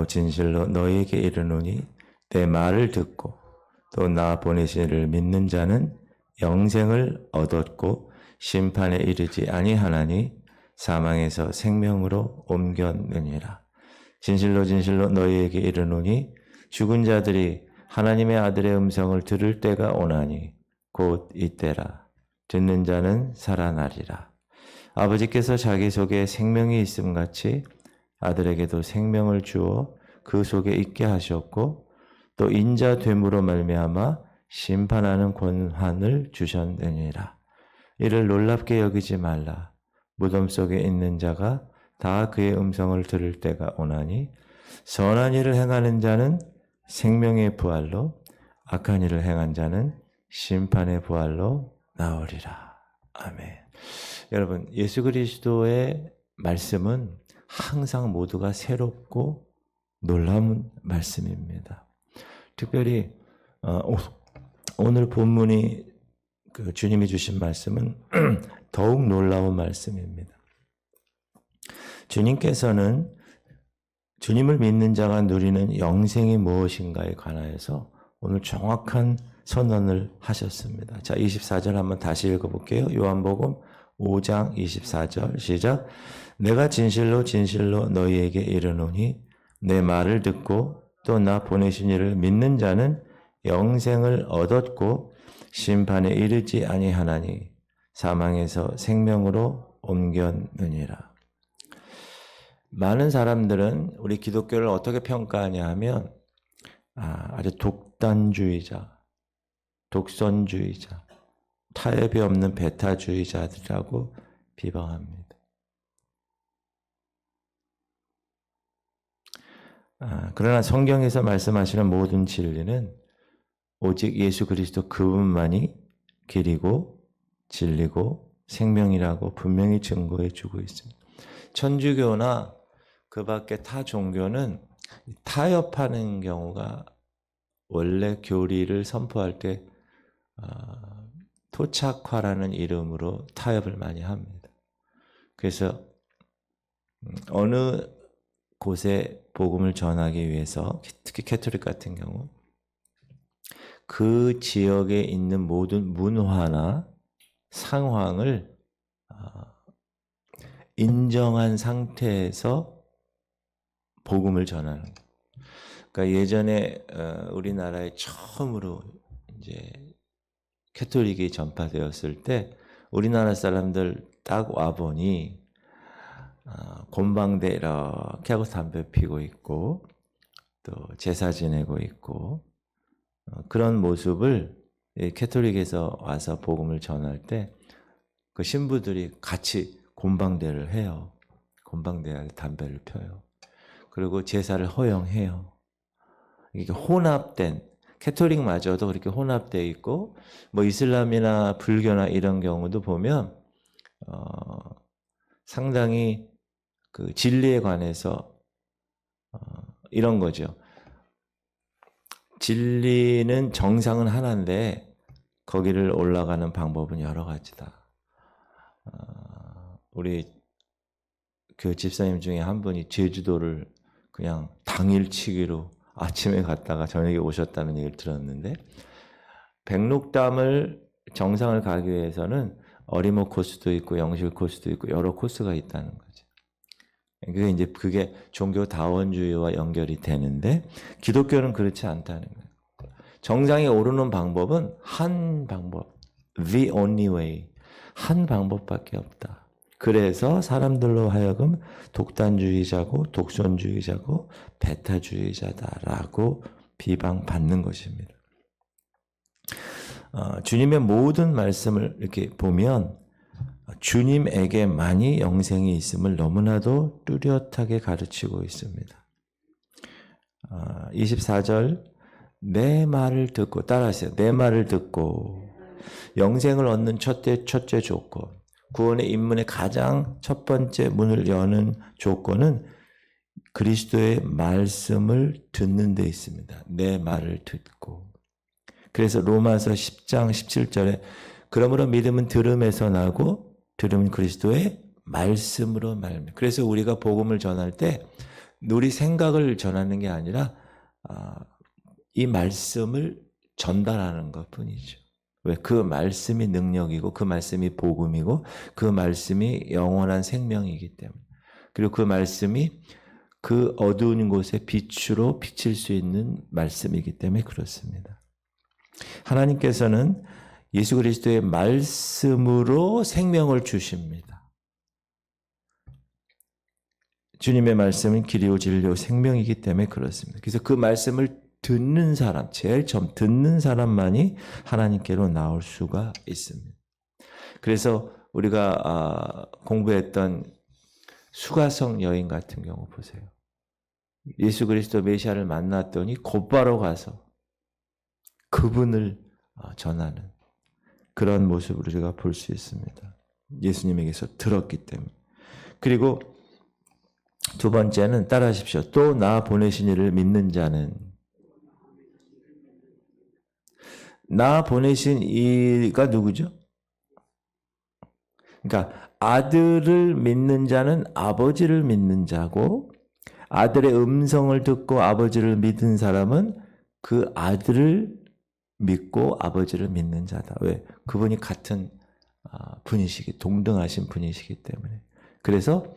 진실로 너희에게 이르노니 내 말을 듣고 또 나 보내신 이를 믿는 자는 영생을 얻었고 심판에 이르지 아니하나니 사망에서 생명으로 옮겼느니라. 진실로 진실로 너희에게 이르노니 죽은 자들이 하나님의 아들의 음성을 들을 때가 오나니 곧 이때라. 듣는 자는 살아나리라. 아버지께서 자기 속에 생명이 있음같이 아들에게도 생명을 주어 그 속에 있게 하셨고 또 인자 됨으로 말미암아 심판하는 권한을 주셨느니라. 이를 놀랍게 여기지 말라. 무덤 속에 있는 자가 다 그의 음성을 들을 때가 오나니 선한 일을 행하는 자는 생명의 부활로 악한 일을 행한 자는 심판의 부활로 나오리라. 아멘. 여러분, 예수 그리스도의 말씀은 항상 모두가 새롭고 놀라운 말씀입니다. 특별히 오늘 본문이 주님이 주신 말씀은 더욱 놀라운 말씀입니다. 주님께서는 주님을 믿는 자가 누리는 영생이 무엇인가에 관하여서 오늘 정확한 선언을 하셨습니다. 자, 24절 한번 다시 읽어볼게요. 요한복음 5장 24절 시작. 내가 진실로 진실로 너희에게 이르노니 내 말을 듣고 또 나 보내신 이를 믿는 자는 영생을 얻었고 심판에 이르지 아니하나니 사망에서 생명으로 옮겼느니라. 많은 사람들은 우리 기독교를 어떻게 평가하냐 하면 아주 독단주의자, 독선주의자, 타협이 없는 배타주의자들이라고 비방합니다. 그러나 성경에서 말씀하시는 모든 진리는 오직 예수 그리스도 그분만이 길이고 진리고 생명이라고 분명히 증거해 주고 있습니다. 천주교나 그 밖에 타 종교는 타협하는 경우가 원래 교리를 선포할 때 토착화라는 이름으로 타협을 많이 합니다. 그래서 어느 곳에 복음을 전하기 위해서 특히 캐톨릭 같은 경우 그 지역에 있는 모든 문화나 상황을 인정한 상태에서 복음을 전하는 거예요. 그러니까 예전에 우리나라에 처음으로 이제 캐톨릭이 전파되었을 때 우리나라 사람들 딱 와보니 곰방대 이렇게 하고 담배 피고 있고 또 제사 지내고 있고 그런 모습을 캐톨릭에서 와서 복음을 전할 때 그 신부들이 같이 곰방대를 해요. 곰방대에 담배를 펴요. 그리고 제사를 허용해요. 이게 혼합된 캐톨릭마저도 그렇게 혼합되어 있고 뭐 이슬람이나 불교나 이런 경우도 보면 상당히 그 진리에 관해서 이런 거죠. 진리는 정상은 하나인데 거기를 올라가는 방법은 여러 가지다. 우리 그 집사님 중에 한 분이 제주도를 그냥 당일치기로 아침에 갔다가 저녁에 오셨다는 얘기를 들었는데 백록담을 정상을 가기 위해서는 어리모 코스도 있고 영실 코스도 있고 여러 코스가 있다는 거죠. 그게 종교 다원주의와 연결이 되는데 기독교는 그렇지 않다는 거예요. 정상에 오르는 방법은 한 방법, the only way, 한 방법밖에 없다. 그래서 사람들로 하여금 독단주의자고 독선주의자고 배타주의자다라고 비방받는 것입니다. 주님의 모든 말씀을 이렇게 보면 주님에게만이 영생이 있음을 너무나도 뚜렷하게 가르치고 있습니다. 24절 내 말을 듣고 따라하세요. 내 말을 듣고 영생을 얻는 첫째 조건 구원의 입문의 가장 첫 번째 문을 여는 조건은 그리스도의 말씀을 듣는 데 있습니다. 내 말을 듣고 그래서 로마서 10장 17절에 그러므로 믿음은 들음에서 나고 들음은 그리스도의 말씀으로 말합니다. 그래서 우리가 복음을 전할 때 우리 생각을 전하는 게 아니라 이 말씀을 전달하는 것뿐이죠. 왜? 그 말씀이 능력이고 그 말씀이 복음이고 그 말씀이 영원한 생명이기 때문에, 그리고 그 말씀이 그 어두운 곳에 빛으로 비칠 수 있는 말씀이기 때문에 그렇습니다. 하나님께서는 예수 그리스도의 말씀으로 생명을 주십니다. 주님의 말씀은 길이요 진리요 생명이기 때문에 그렇습니다. 그래서 그 말씀을 듣는 사람, 제일 처음 듣는 사람만이 하나님께로 나올 수가 있습니다. 그래서 우리가 공부했던 수가성 여인 같은 경우 보세요. 예수 그리스도 메시아를 만났더니 곧바로 가서 그분을 전하는 그런 모습을 우리가 볼 수 있습니다. 예수님에게서 들었기 때문에. 그리고 두 번째는 따라하십시오. 또 나 보내신 이를 믿는 자는, 나 보내신 이가 누구죠? 그러니까 아들을 믿는 자는 아버지를 믿는 자고, 아들의 음성을 듣고 아버지를 믿은 사람은 그 아들을 믿고 아버지를 믿는 자다. 왜? 그분이 같은 분이시기, 동등하신 분이시기 때문에. 그래서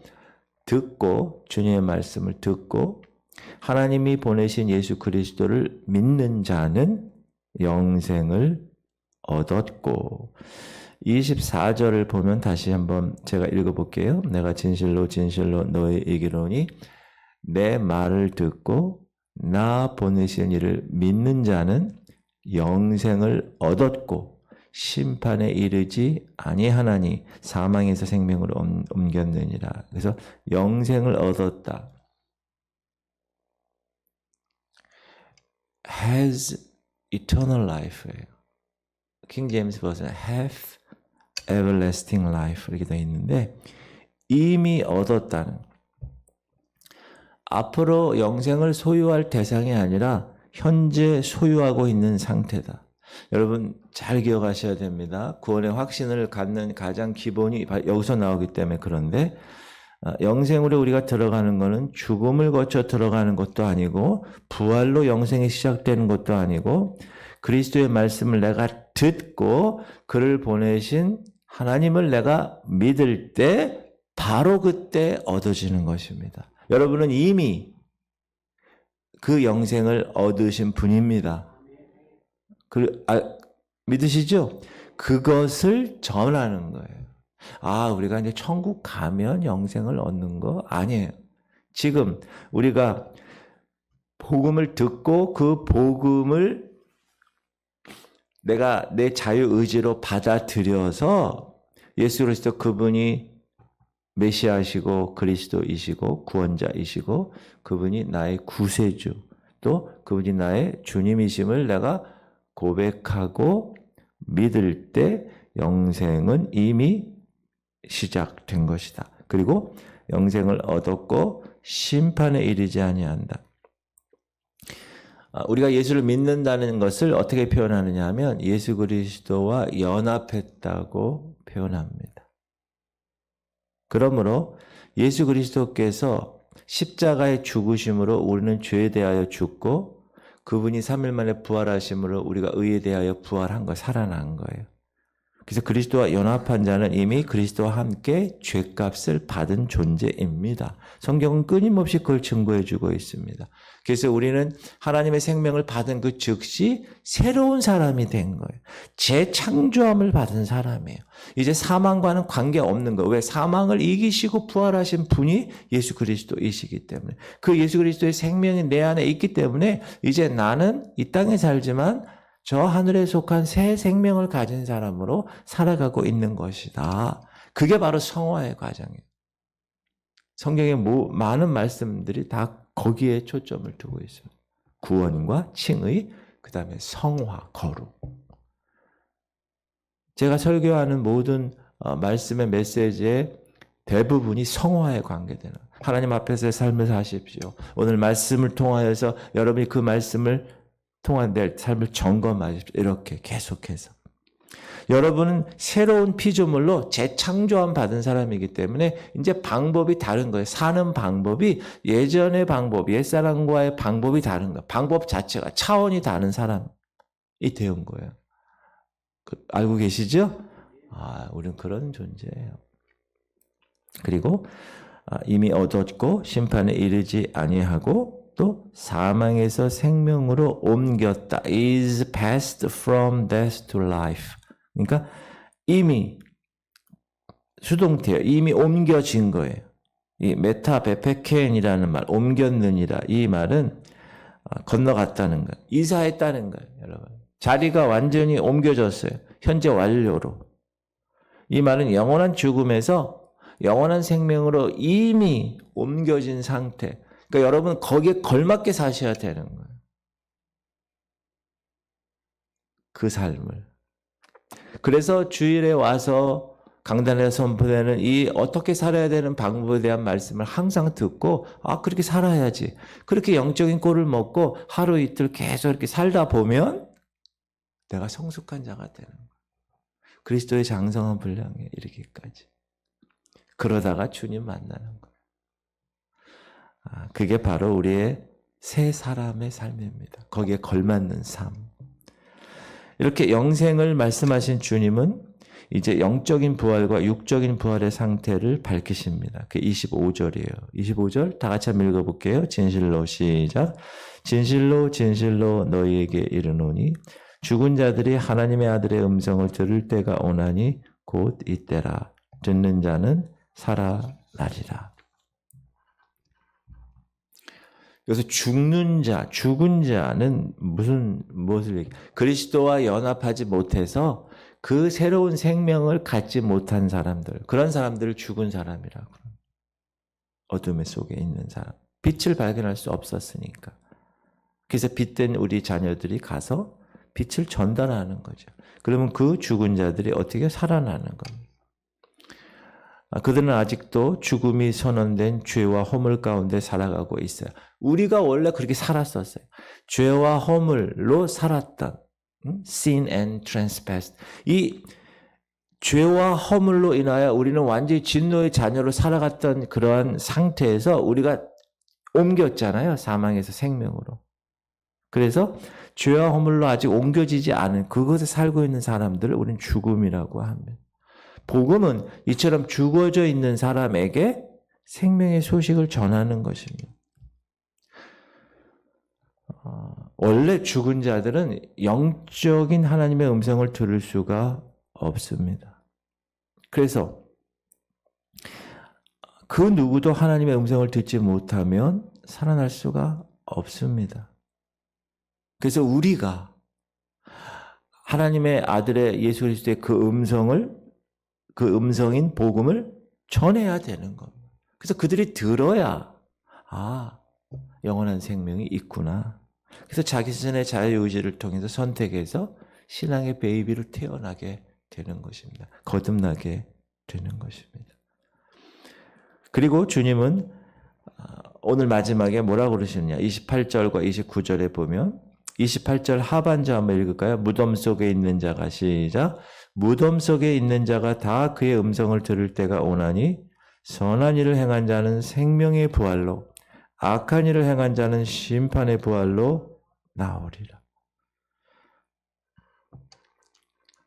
듣고, 주님의 말씀을 듣고 하나님이 보내신 예수 그리스도를 믿는 자는 영생을 얻었고, 24절을 보면 다시 한번 제가 읽어볼게요. 내가 진실로 진실로 너희에게 이르노니 내 말을 듣고 나 보내신 이를 믿는 자는 영생을 얻었고 심판에 이르지 아니하나니 사망에서 생명으로 옮겼느니라. 그래서 영생을 얻었다. has eternal life예요. 킹 제임스 버전에 have everlasting life 이렇게 되어 있는데, 이미 얻었다는, 앞으로 영생을 소유할 대상이 아니라 현재 소유하고 있는 상태다. 여러분 잘 기억하셔야 됩니다. 구원의 확신을 갖는 가장 기본이 여기서 나오기 때문에 그런데, 영생으로 우리가 들어가는 것은 죽음을 거쳐 들어가는 것도 아니고 부활로 영생이 시작되는 것도 아니고, 그리스도의 말씀을 내가 듣고 그를 보내신 하나님을 내가 믿을 때 바로 그때 얻어지는 것입니다. 여러분은 이미 그 영생을 얻으신 분입니다. 믿으시죠? 그것을 전하는 거예요. 우리가 이제 천국 가면 영생을 얻는 거 아니에요. 지금 우리가 복음을 듣고 그 복음을 내가 내 자유의지로 받아들여서 예수 그리스도 그분이 메시아시고 그리스도이시고 구원자이시고 그분이 나의 구세주, 또 그분이 나의 주님이심을 내가 고백하고 믿을 때 영생은 이미 시작된 것이다. 그리고 영생을 얻었고 심판에 이르지 아니한다. 우리가 예수를 믿는다는 것을 어떻게 표현하느냐 하면 예수 그리스도와 연합했다고 표현합니다. 그러므로 예수 그리스도께서 십자가의 죽으심으로 우리는 죄에 대하여 죽고 그분이 3일 만에 부활하심으로 우리가 의에 대하여 부활한 거, 살아난 거예요. 그래서 그리스도와 연합한 자는 이미 그리스도와 함께 죄값을 받은 존재입니다. 성경은 끊임없이 그걸 증거해 주고 있습니다. 그래서 우리는 하나님의 생명을 받은 그 즉시 새로운 사람이 된 거예요. 재창조함을 받은 사람이에요. 이제 사망과는 관계없는 거예요. 왜? 사망을 이기시고 부활하신 분이 예수 그리스도이시기 때문에. 그 예수 그리스도의 생명이 내 안에 있기 때문에 이제 나는 이 땅에 살지만 저 하늘에 속한 새 생명을 가진 사람으로 살아가고 있는 것이다. 그게 바로 성화의 과정이에요. 성경의 많은 말씀들이 다 거기에 초점을 두고 있습니다. 구원과 칭의, 그 다음에 성화, 거룩. 제가 설교하는 모든 말씀의 메시지의 대부분이 성화에 관계되는, 하나님 앞에서의 삶을 사십시오. 오늘 말씀을 통하여서 여러분이 그 말씀을 통한 내 삶을 점검하십시오. 이렇게 계속해서. 여러분은 새로운 피조물로 재창조함 받은 사람이기 때문에 이제 방법이 다른 거예요. 사는 방법이 예전의 방법, 옛사람과의 방법이 다른 거예요. 방법 자체가 차원이 다른 사람이 되는 거예요. 알고 계시죠? 우리는 그런 존재예요. 그리고 이미 얻었고 심판에 이르지 아니하고 또 사망에서 생명으로 옮겼다. is passed from death to life. 그러니까 이미 수동태예요. 이미 옮겨진 거예요. 이 메타베페켄이라는 말, 옮겼느니라. 이 말은 건너갔다는 거예요. 이사했다는 거예요, 여러분. 자리가 완전히 옮겨졌어요. 현재 완료로. 이 말은 영원한 죽음에서 영원한 생명으로 이미 옮겨진 상태. 그러니까 여러분 거기에 걸맞게 사셔야 되는 거예요. 그 삶을. 그래서 주일에 와서 강단에 선포되는 이 어떻게 살아야 되는 방법에 대한 말씀을 항상 듣고 그렇게 살아야지. 그렇게 영적인 꼴을 먹고 하루 이틀 계속 이렇게 살다 보면 내가 성숙한 자가 되는 거예요. 그리스도의 장성한 분량에 이르기까지. 그러다가 주님 만나는 거예요. 그게 바로 우리의 새 사람의 삶입니다. 거기에 걸맞는 삶. 이렇게 영생을 말씀하신 주님은 이제 영적인 부활과 육적인 부활의 상태를 밝히십니다. 그게 25절이에요. 25절 다 같이 한번 읽어볼게요. 진실로 시작. 진실로 진실로 너희에게 이르노니 죽은 자들이 하나님의 아들의 음성을 들을 때가 오나니 곧 이때라. 듣는 자는 살아나리라. 여기서 죽는 자, 죽은 자는 무엇을 얘기해요? 그리스도와 연합하지 못해서 그 새로운 생명을 갖지 못한 사람들, 그런 사람들을 죽은 사람이라고. 어둠의 속에 있는 사람. 빛을 발견할 수 없었으니까. 그래서 빛된 우리 자녀들이 가서 빛을 전달하는 거죠. 그러면 그 죽은 자들이 어떻게 살아나는 겁니까? 그들은 아직도 죽음이 선언된 죄와 허물 가운데 살아가고 있어요. 우리가 원래 그렇게 살았었어요. 죄와 허물로 살았던 sin and trespass. 이 죄와 허물로 인하여 우리는 완전히 진노의 자녀로 살아갔던 그러한 상태에서 우리가 옮겼잖아요. 사망에서 생명으로. 그래서 죄와 허물로 아직 옮겨지지 않은 그것에 살고 있는 사람들을 우리는 죽음이라고 합니다. 복음은 이처럼 죽어져 있는 사람에게 생명의 소식을 전하는 것입니다. 원래 죽은 자들은 영적인 하나님의 음성을 들을 수가 없습니다. 그래서 그 누구도 하나님의 음성을 듣지 못하면 살아날 수가 없습니다. 그래서 우리가 하나님의 아들의 예수 그리스도의 그 음성인 복음을 전해야 되는 겁니다. 그래서 그들이 들어야 영원한 생명이 있구나. 그래서 자기 스스로의 자유의지를 통해서 선택해서 신앙의 베이비를 태어나게 되는 것입니다. 거듭나게 되는 것입니다. 그리고 주님은 오늘 마지막에 뭐라고 그러시느냐. 28절과 29절에 보면 28절 하반절 한번 읽을까요? 무덤 속에 있는 자가 시작. 무덤 속에 있는 자가 다 그의 음성을 들을 때가 오나니 선한 일을 행한 자는 생명의 부활로 악한 일을 행한 자는 심판의 부활로 나오리라.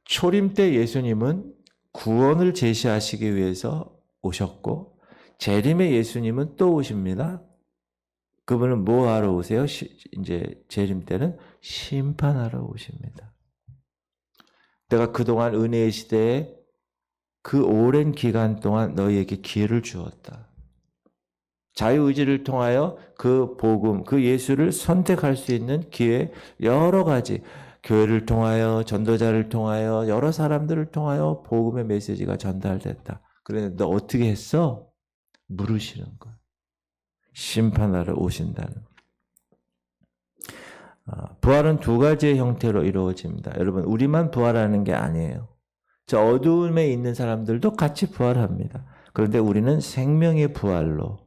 초림 때 예수님은 구원을 제시하시기 위해서 오셨고 재림의 예수님은 또 오십니다. 그분은 뭐 하러 오세요? 이제 재림 때는 심판하러 오십니다. 내가 그동안 은혜의 시대에 그 오랜 기간 동안 너희에게 기회를 주었다. 자유의지를 통하여 그 복음, 그 예수를 선택할 수 있는 기회 여러 가지, 교회를 통하여, 전도자를 통하여, 여러 사람들을 통하여 복음의 메시지가 전달됐다. 그런데 너 어떻게 했어? 물으시는 거야. 심판하러 오신다는. 부활은 두 가지의 형태로 이루어집니다. 여러분, 우리만 부활하는 게 아니에요. 저 어두움에 있는 사람들도 같이 부활합니다. 그런데 우리는 생명의 부활로,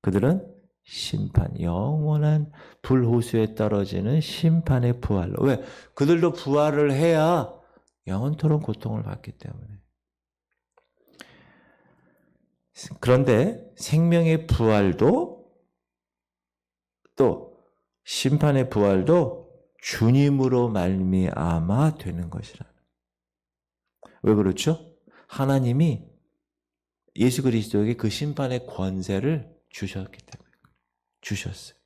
그들은 심판, 영원한 불호수에 떨어지는 심판의 부활로. 왜? 그들도 부활을 해야 영원토록 고통을 받기 때문에. 그런데 생명의 부활도 또 심판의 부활도 주님으로 말미암아 되는 것이라. 왜 그렇죠? 하나님이 예수 그리스도에게 그 심판의 권세를 주셨기 때문에. 주셨어요.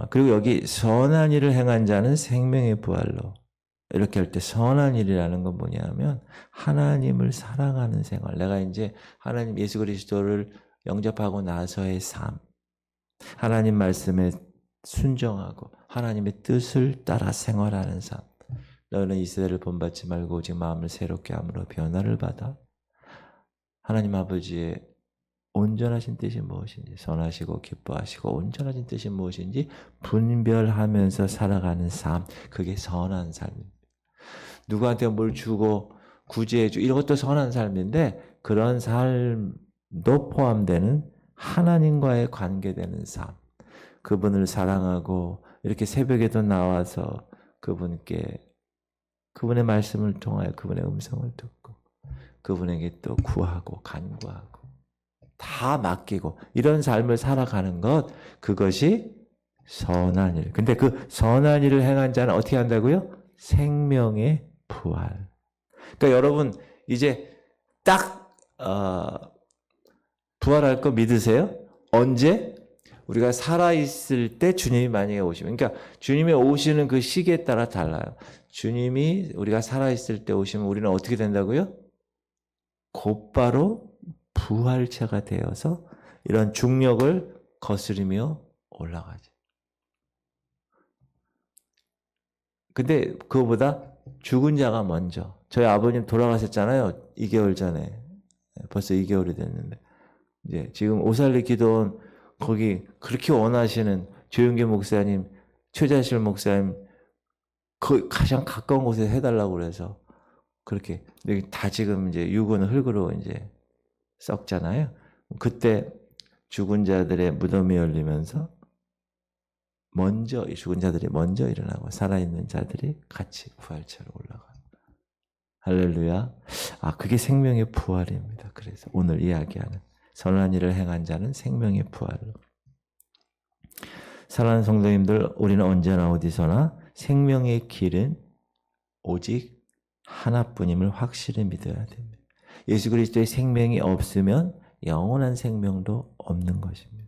그리고 여기 선한 일을 행한 자는 생명의 부활로, 이렇게 할 때 선한 일이라는 건 뭐냐면 하나님을 사랑하는 생활. 내가 이제 하나님 예수 그리스도를 영접하고 나서의 삶, 하나님 말씀에 순종하고 하나님의 뜻을 따라 생활하는 삶. 너는 이 세대를 본받지 말고 오직 마음을 새롭게 함으로 변화를 받아 하나님 아버지의 온전하신 뜻이 무엇인지, 선하시고 기뻐하시고 온전하신 뜻이 무엇인지 분별하면서 살아가는 삶, 그게 선한 삶입니다. 누구한테 뭘 주고 구제해주고 이런 것도 선한 삶인데, 그런 삶도 포함되는 하나님과의 관계되는 삶, 그분을 사랑하고 이렇게 새벽에도 나와서 그분의 말씀을 통하여 그분의 음성을 듣고 그분에게 또 구하고 간구하고 다 맡기고 이런 삶을 살아가는 것, 그것이 선한 일. 근데 그 선한 일을 행한 자는 어떻게 한다고요? 생명의 부활. 그러니까 여러분 이제 딱 부활할 거 믿으세요? 언제? 우리가 살아있을 때 주님이 만약에 오시면, 그러니까 주님이 오시는 그 시기에 따라 달라요. 주님이 우리가 살아있을 때 오시면 우리는 어떻게 된다고요? 곧바로 부활체가 되어서 이런 중력을 거스르며 올라가죠. 근데 그거보다 죽은 자가 먼저. 저희 아버님 돌아가셨잖아요. 2개월 전에. 벌써 2개월이 됐는데. 이제 지금 오살리 기도원 거기 그렇게 원하시는 조윤계 목사님, 최자실 목사님 그 가장 가까운 곳에 해달라고 그래서 그렇게 다 지금 이제 육은 흙으로 이제 썩잖아요. 그때 죽은 자들의 무덤이 열리면서 먼저 죽은 자들이 먼저 일어나고 살아있는 자들이 같이 부활체로 올라가요. 할렐루야. 그게 생명의 부활입니다. 그래서 오늘 이야기하는 선한 일을 행한 자는 생명의 부활로. 사랑하는 성도님들, 우리는 언제나 어디서나 생명의 길은 오직 하나뿐임을 확실히 믿어야 됩니다. 예수 그리스도의 생명이 없으면 영원한 생명도 없는 것입니다.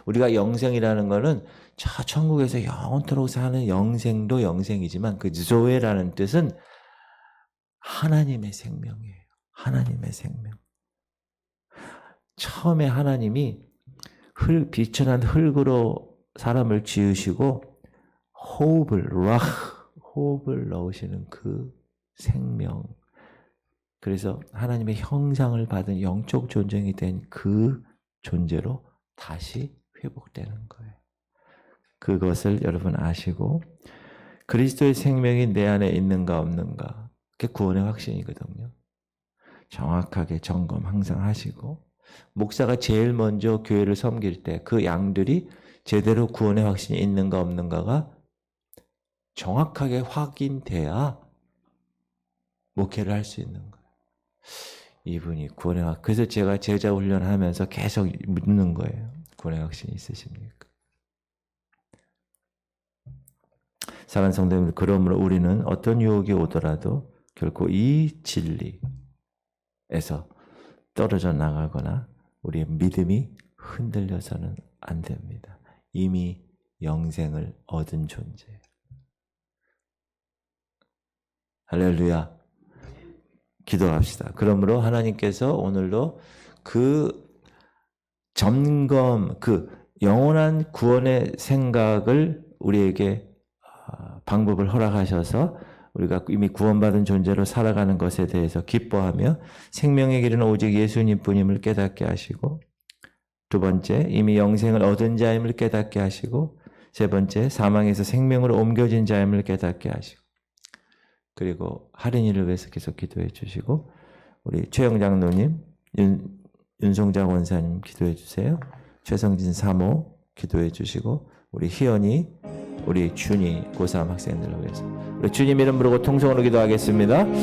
우리가 영생이라는 것은 저 천국에서 영원토록 사는 영생도 영생이지만 그 조에라는 뜻은 하나님의 생명이에요. 하나님의 생명. 처음에 하나님이 비천한 흙으로 사람을 지으시고 호흡을 넣으시는 그 생명. 그래서 하나님의 형상을 받은 영적 존재이 된 그 존재로 다시 회복되는 거예요. 그것을 여러분 아시고 그리스도의 생명이 내 안에 있는가 없는가, 그게 구원의 확신이거든요. 정확하게 점검 항상 하시고, 목사가 제일 먼저 교회를 섬길 때 그 양들이 제대로 구원의 확신이 있는가 없는가가 정확하게 확인돼야 목회를 할 수 있는 거예요. 이분이 구원의 확신. 그래서 제가 제자 훈련하면서 계속 묻는 거예요. 구원의 확신이 있으십니까? 사랑하는 성도님들, 그러므로 우리는 어떤 유혹이 오더라도 결코 이 진리에서 떨어져 나가거나 우리의 믿음이 흔들려서는 안 됩니다. 이미 영생을 얻은 존재예요. 할렐루야. 기도합시다. 그러므로 하나님께서 오늘도 그 점검, 그 영원한 구원의 생각을 우리에게 방법을 허락하셔서 우리가 이미 구원받은 존재로 살아가는 것에 대해서 기뻐하며 생명의 길은 오직 예수님뿐임을 깨닫게 하시고, 두 번째, 이미 영생을 얻은 자임을 깨닫게 하시고, 세 번째, 사망에서 생명으로 옮겨진 자임을 깨닫게 하시고, 그리고 할인이를 위해서 계속 기도해 주시고, 우리 최영 장로님, 윤송자 원사님 기도해 주세요. 최성진 사모 기도해 주시고, 우리 희연이 우리 준이 고3 학생들을 위해서 우리 주님 이름 부르고 통성으로 기도하겠습니다.